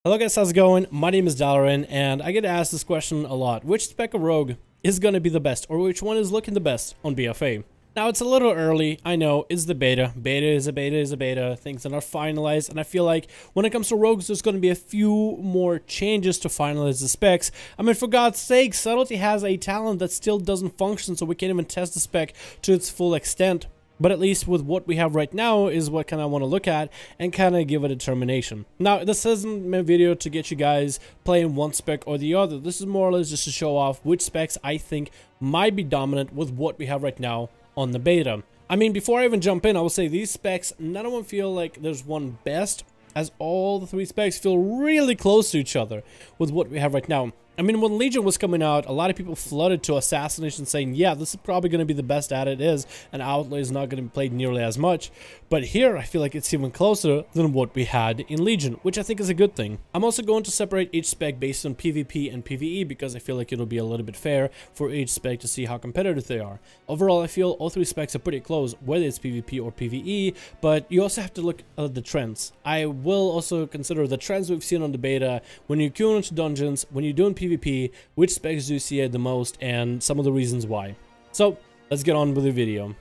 Hello guys, how's it going? My name is Dalaran, and I get asked this question a lot. Which Spec of Rogue is going to be the best, or which one is looking the best on BFA? Now, it's a little early, I know, it's the beta. Beta is a beta, things are not finalized, and I feel like when it comes to Rogues, there's going to be a few more changes to finalize the specs. I mean, for God's sake, Subtlety has a talent that still doesn't function, so we can't even test the spec to its full extent. But at least with what we have right now is what kind of want to look at and kind of give a determination. Now, this isn't my video to get you guys playing one spec or the other. This is more or less just to show off which specs I think might be dominant with what we have right now on the beta. I mean, before I even jump in, I will say these specs, none of them feel like there's one best, as all the three specs feel really close to each other with what we have right now. I mean, when Legion was coming out, a lot of people flooded to Assassination saying, yeah, this is probably going to be the best at it is, and Outlaw is not going to be played nearly as much. But here, I feel like it's even closer than what we had in Legion, which I think is a good thing. I'm also going to separate each spec based on PvP and PvE because I feel like it'll be a little bit fair for each spec to see how competitive they are. Overall, I feel all three specs are pretty close, whether it's PvP or PvE, but you also have to look at the trends. I will also consider the trends we've seen on the beta, when you're queuing into dungeons, when you're doing PvP, which specs do you see the most, and some of the reasons why. So, let's get on with the video.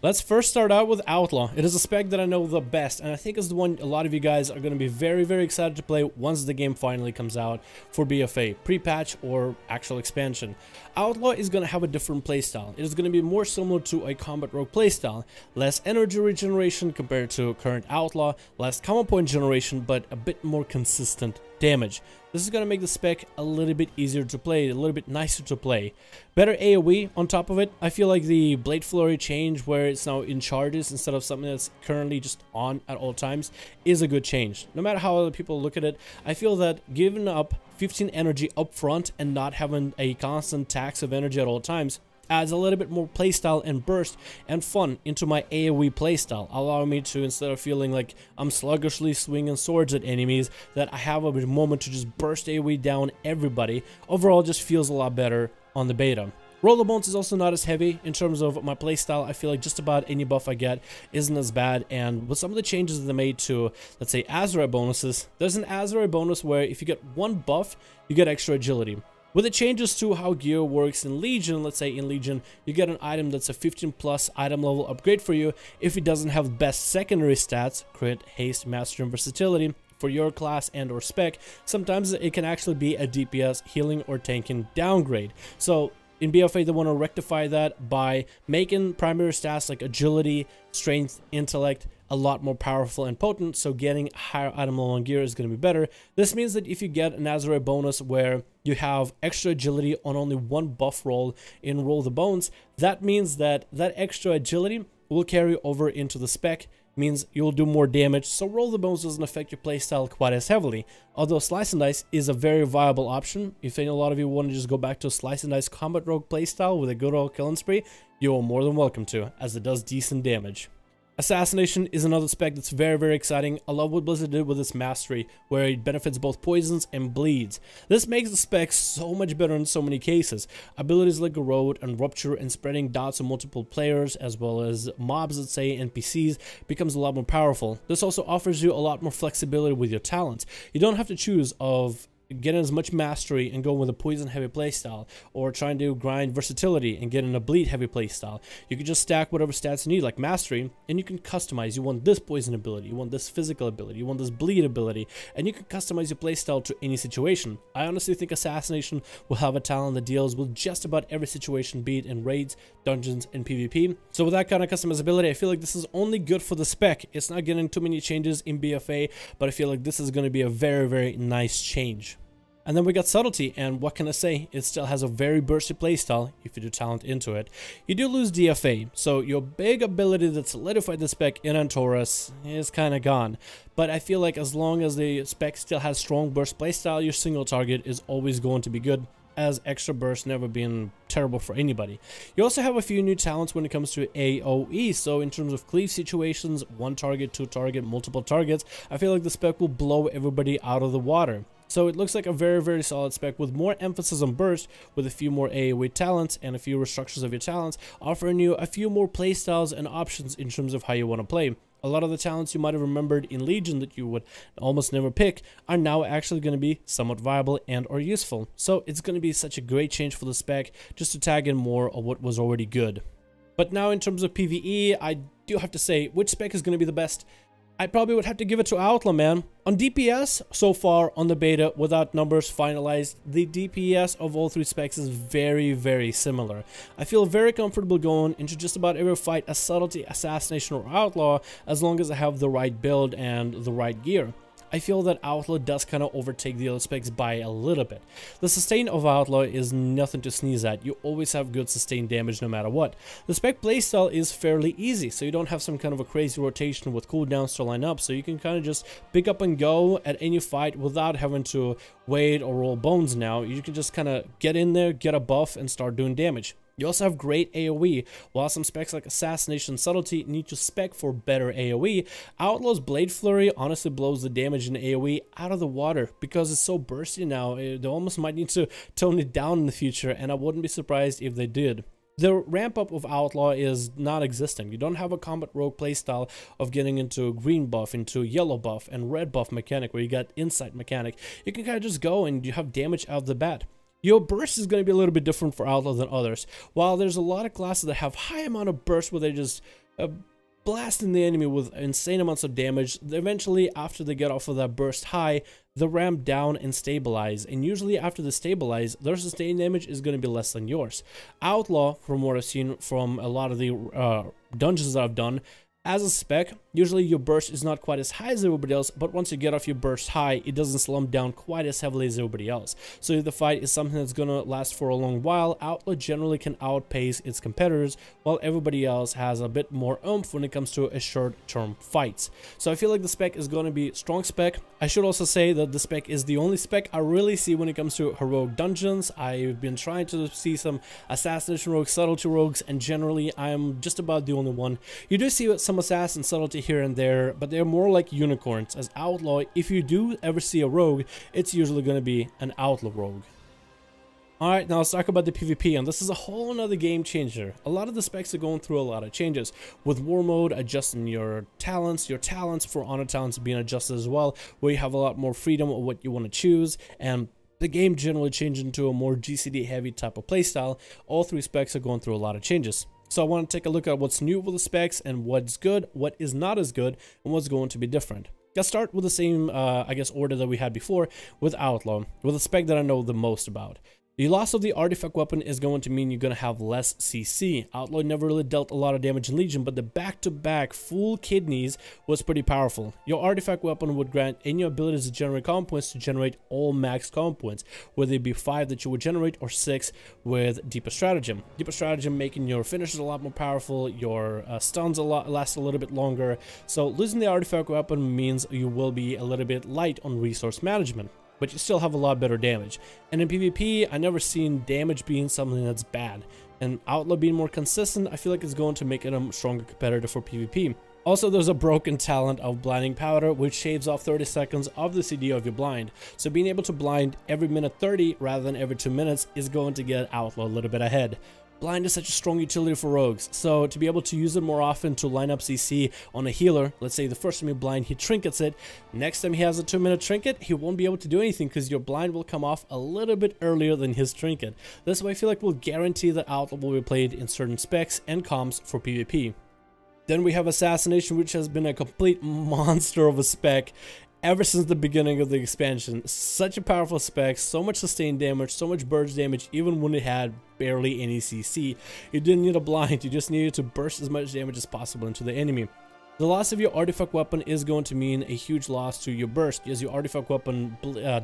Let's first start out with Outlaw. It is a spec that I know the best, and I think is the one a lot of you guys are going to be very, very excited to play once the game finally comes out for BFA, pre-patch or actual expansion. Outlaw is going to have a different playstyle. It is going to be more similar to a Combat Rogue playstyle. Less energy regeneration compared to current Outlaw, less common point generation, but a bit more consistent damage. This is going to make the spec a little bit easier to play, a little bit nicer to play. Better AoE on top of it. I feel like the Blade Flurry change where it's now in charges instead of something that's currently just on at all times is a good change. No matter how other people look at it, I feel that giving up 15 energy up front and not having a constant tax of energy at all times adds a little bit more playstyle and burst and fun into my AoE playstyle, allowing me to, instead of feeling like I'm sluggishly swinging swords at enemies, that I have a moment to just burst AoE down everybody. Overall, just feels a lot better on the beta. Roll the Bones is also not as heavy in terms of my playstyle. I feel like just about any buff I get isn't as bad, and with some of the changes that they made to, let's say, Azeroth bonuses, there's an Azeroth bonus where if you get one buff, you get extra agility. With the changes to how gear works in Legion, let's say in Legion, you get an item that's a 15 plus item level upgrade for you if it doesn't have best secondary stats, crit, haste, mastery, and versatility for your class and or spec. Sometimes it can actually be a DPS, healing, or tanking downgrade. So in BFA, they want to rectify that by making primary stats like agility, strength, intellect a lot more powerful and potent, so getting higher item level on gear is going to be better. This means that if you get an Azeroth bonus where you have extra agility on only one buff roll in Roll the Bones, that means that that extra agility will carry over into the spec, means you'll do more damage, so Roll the Bones doesn't affect your playstyle quite as heavily. Although Slice and Dice is a very viable option, if a lot of you want to just go back to a Slice and Dice Combat Rogue playstyle with a good old killing spree, you are more than welcome to, as it does decent damage. Assassination is another spec that's very, very exciting. I love what Blizzard did with its mastery, where it benefits both poisons and bleeds. This makes the spec so much better in so many cases. Abilities like Erode and Rupture and spreading dots on multiple players, as well as mobs, let's say NPCs, becomes a lot more powerful. This also offers you a lot more flexibility with your talents. You don't have to choose of getting as much mastery and going with a poison heavy playstyle, or trying to grind versatility and getting a bleed heavy playstyle. You can just stack whatever stats you need, like mastery, and you can customize. You want this poison ability, you want this physical ability, you want this bleed ability, and you can customize your playstyle to any situation. I honestly think Assassination will have a talent that deals with just about every situation, be it in raids, dungeons, and PvP. So with that kind of customizability, I feel like this is only good for the spec. It's not getting too many changes in BFA, but I feel like this is going to be a very, very nice change. And then we got Subtlety, and what can I say? It still has a very bursty playstyle if you do talent into it. You do lose DFA, so your big ability that solidified the spec in Antorus is kind of gone. But I feel like as long as the spec still has strong burst playstyle, your single target is always going to be good, as extra burst never been terrible for anybody. You also have a few new talents when it comes to AoE, so in terms of cleave situations, one target, two target, multiple targets, I feel like the spec will blow everybody out of the water. So it looks like a very solid spec with more emphasis on burst, with a few more AoE talents and a few restructures of your talents, offering you a few more playstyles and options in terms of how you want to play. A lot of the talents you might have remembered in Legion that you would almost never pick are now actually going to be somewhat viable and or useful. So it's going to be such a great change for the spec, just to tag in more of what was already good. But now in terms of PvE, I do have to say, which spec is going to be the best? I probably would have to give it to Outlaw, man. On DPS, so far on the beta, without numbers finalized, the DPS of all three specs is very similar. I feel very comfortable going into just about every fight as Subtlety, Assassination, or Outlaw, as long as I have the right build and the right gear. I feel that Outlaw does kind of overtake the other specs by a little bit. The sustain of Outlaw is nothing to sneeze at. You always have good sustained damage no matter what. The spec playstyle is fairly easy, so you don't have some kind of a crazy rotation with cooldowns to line up, so you can kind of just pick up and go at any fight without having to wait or roll bones now. You can just kind of get in there, get a buff, and start doing damage. You also have great AoE. While some specs like Assassination and Subtlety need to spec for better AoE, Outlaw's Blade Flurry honestly blows the damage in AoE out of the water because it's so bursty now. They almost might need to tone it down in the future, and I wouldn't be surprised if they did. The ramp up of Outlaw is not existing. You don't have a combat rogue playstyle of getting into a green buff, into yellow buff, and red buff mechanic where you got insight mechanic. You can kind of just go and you have damage out of the bat. Your burst is going to be a little bit different for Outlaw than others. While there's a lot of classes that have high amount of burst where they just blasting the enemy with insane amounts of damage, eventually after they get off of that burst high, they ramp down and stabilize. And usually after they stabilize, their sustained damage is going to be less than yours. Outlaw, from what I've seen from a lot of the dungeons that I've done, as a spec, usually your burst is not quite as high as everybody else, but once you get off your burst high, it doesn't slump down quite as heavily as everybody else. So if the fight is something that's gonna last for a long while, Outlaw generally can outpace its competitors, while everybody else has a bit more oomph when it comes to a short-term fights. So I feel like the spec is gonna be strong spec. I should also say that the spec is the only spec I really see when it comes to heroic dungeons. I've been trying to see some Assassination Rogue, Subtlety Rogues, and generally I'm just about the only one. You do see some Assassin Subtlety here and there, but they're more like unicorns. As Outlaw, if you do ever see a rogue, it's usually going to be an Outlaw rogue. Alright, now let's talk about the PvP, and this is a whole nother game changer. A lot of the specs are going through a lot of changes, with War Mode adjusting your talents for honor talents being adjusted as well, where you have a lot more freedom of what you want to choose, and the game generally changed into a more GCD heavy type of playstyle. All three specs are going through a lot of changes. So I want to take a look at what's new with the specs and what's good, what is not as good, and what's going to be different. Let's start with the same, I guess, order that we had before with Outlaw, with a spec that I know the most about. The loss of the artifact weapon is going to mean you're going to have less CC. Outlaw never really dealt a lot of damage in Legion, but the back-to-back full kidneys was pretty powerful. Your artifact weapon would grant any abilities to generate comp points to generate all max comp points, whether it be 5 that you would generate or 6 with Deeper Stratagem. Deeper Stratagem making your finishes a lot more powerful, your stuns last a little bit longer. So losing the artifact weapon means you will be a little bit light on resource management, but you still have a lot better damage. And in PvP, I never seen damage being something that's bad. And Outlaw being more consistent, I feel like it's going to make it a stronger competitor for PvP. Also, there's a broken talent of Blinding Powder, which shaves off 30 seconds of the CD of your blind. So being able to blind every minute 30 rather than every 2 minutes is going to get Outlaw a little bit ahead. Blind is such a strong utility for rogues, so to be able to use it more often to line up CC on a healer, let's say the first time you blind, he trinkets it, next time he has a 2-minute trinket, he won't be able to do anything because your blind will come off a little bit earlier than his trinket. This way I feel like we'll guarantee that Outlaw will be played in certain specs and comps for PvP. Then we have Assassination, which has been a complete monster of a spec ever since the beginning of the expansion. Such a powerful spec, so much sustained damage, so much burst damage, even when it had barely any CC. You didn't need a blind, you just needed to burst as much damage as possible into the enemy. The loss of your artifact weapon is going to mean a huge loss to your burst, as your artifact weapon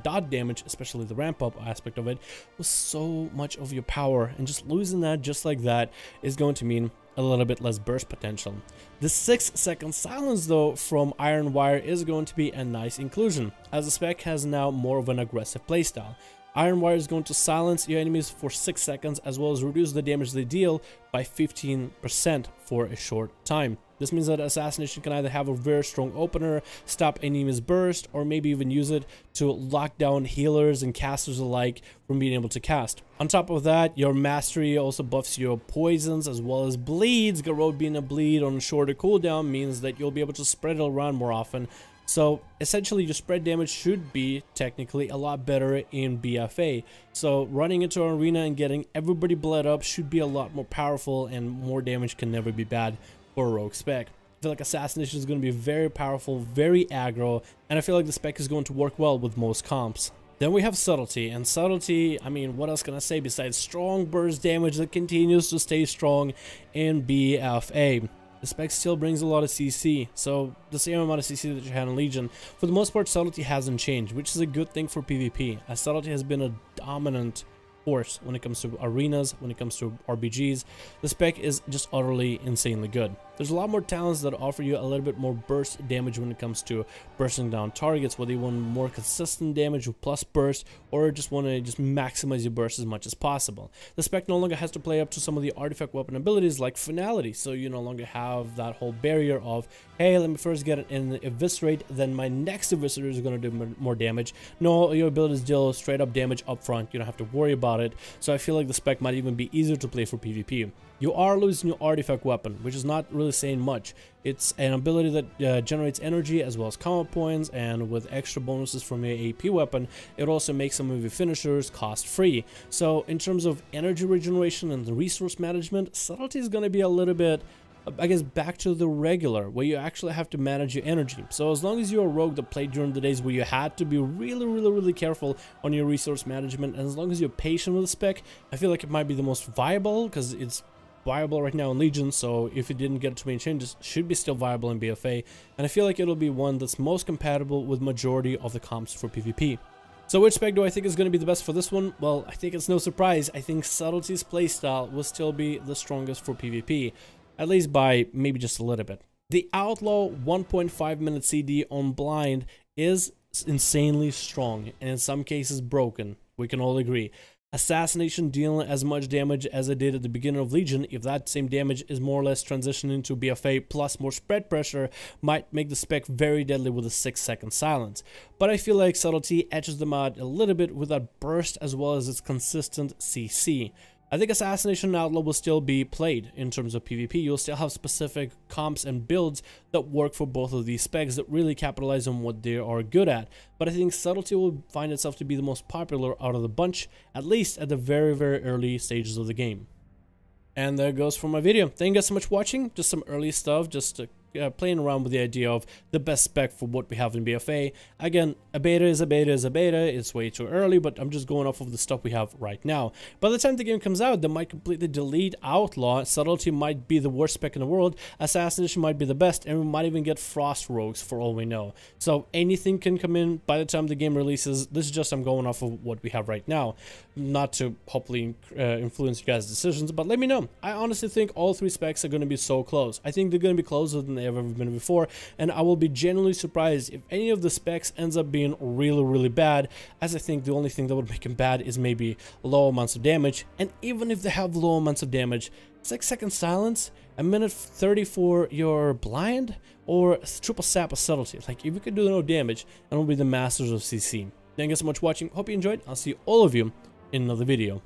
dot damage, especially the ramp up aspect of it, was so much of your power, and just losing that just like that is going to mean a little bit less burst potential. The 6-second silence though from Iron Wire is going to be a nice inclusion, as the spec has now more of an aggressive playstyle. Iron Wire is going to silence your enemies for 6 seconds, as well as reduce the damage they deal by 15% for a short time. This means that Assassination can either have a very strong opener, stop enemies burst, or maybe even use it to lock down healers and casters alike from being able to cast. On top of that, your Mastery also buffs your poisons as well as bleeds. Garrote being a bleed on shorter cooldown means that you'll be able to spread it around more often. So essentially your spread damage should be technically a lot better in BFA. So running into an arena and getting everybody bled up should be a lot more powerful, and more damage can never be bad for a rogue spec. I feel like Assassination is going to be very powerful, very aggro, and I feel like the spec is going to work well with most comps. Then we have Subtlety, and Subtlety, I mean, what else can I say besides strong burst damage that continues to stay strong in BFA. The spec still brings a lot of CC, so the same amount of CC that you had in Legion. For the most part, Subtlety hasn't changed, which is a good thing for PvP, as Subtlety has been a dominant force when it comes to arenas, when it comes to RBGs. The spec is just utterly insanely good. There's a lot more talents that offer you a little bit more burst damage when it comes to bursting down targets, whether you want more consistent damage with plus burst or just want to maximize your burst as much as possible. The spec no longer has to play up to some of the artifact weapon abilities like Finality, so you no longer have that whole barrier of, hey, let me first get an eviscerate, then my next eviscerator is going to do more damage. No, your abilities deal straight up damage up front. You don't have to worry about it, so I feel like the spec might even be easier to play for PvP. You are losing your artifact weapon, which is not really saying much. It's an ability that generates energy as well as combat points, and with extra bonuses from your AP weapon, it also makes some of your finishers cost free. So in terms of energy regeneration and the resource management, Subtlety is going to be a little bit, I guess, back to the regular, where you actually have to manage your energy. So as long as you're a rogue that played during the days where you had to be really careful on your resource management, and as long as you're patient with the spec, I feel like it might be the most viable, because it's viable right now in Legion, so if it didn't get too many changes, it should be still viable in BFA, and I feel like it'll be one that's most compatible with majority of the comps for PvP. So which spec do I think is going to be the best for this one? Well, I think it's no surprise. I think Subtlety's playstyle will still be the strongest for PvP, at least by maybe just a little bit. The Outlaw 1.5 minute CD on blind is insanely strong, and in some cases broken. We can all agree. Assassination dealing as much damage as it did at the beginning of Legion, if that same damage is more or less transitioning to BFA plus more spread pressure, might make the spec very deadly with a 6-second silence. But I feel like Subtlety edges them out a little bit with that burst as well as its consistent CC. I think Assassination and Outlaw will still be played in terms of PvP. You'll still have specific comps and builds that work for both of these specs that really capitalize on what they are good at. But I think Subtlety will find itself to be the most popular out of the bunch, at least at the very early stages of the game. And there goes for my video. Thank you guys so much for watching. Just some early stuff, just playing around with the idea of the best spec for what we have in BFA. Again, a beta is a beta is a beta. It's way too early, but I'm just going off of the stuff we have right now. By the time the game comes out, they might completely delete Outlaw. Subtlety might be the worst spec in the world. Assassination might be the best, and we might even get Frost Rogues for all we know. So anything can come in by the time the game releases. This is just, I'm going off of what we have right now. Not to hopefully influence you guys' decisions, but let me know. I honestly think all three specs are going to be so close. I think they're going to be closer than they have ever been before, and I will be genuinely surprised if any of the specs ends up being really bad, as I think the only thing that would make them bad is maybe low amounts of damage. And even if they have low amounts of damage, 6-second silence, a minute 30 for your blind, or triple sap of Subtlety. Like, if we could do no damage, and we'll be the masters of CC. Thank you so much for watching. Hope you enjoyed. I'll see all of you in another video.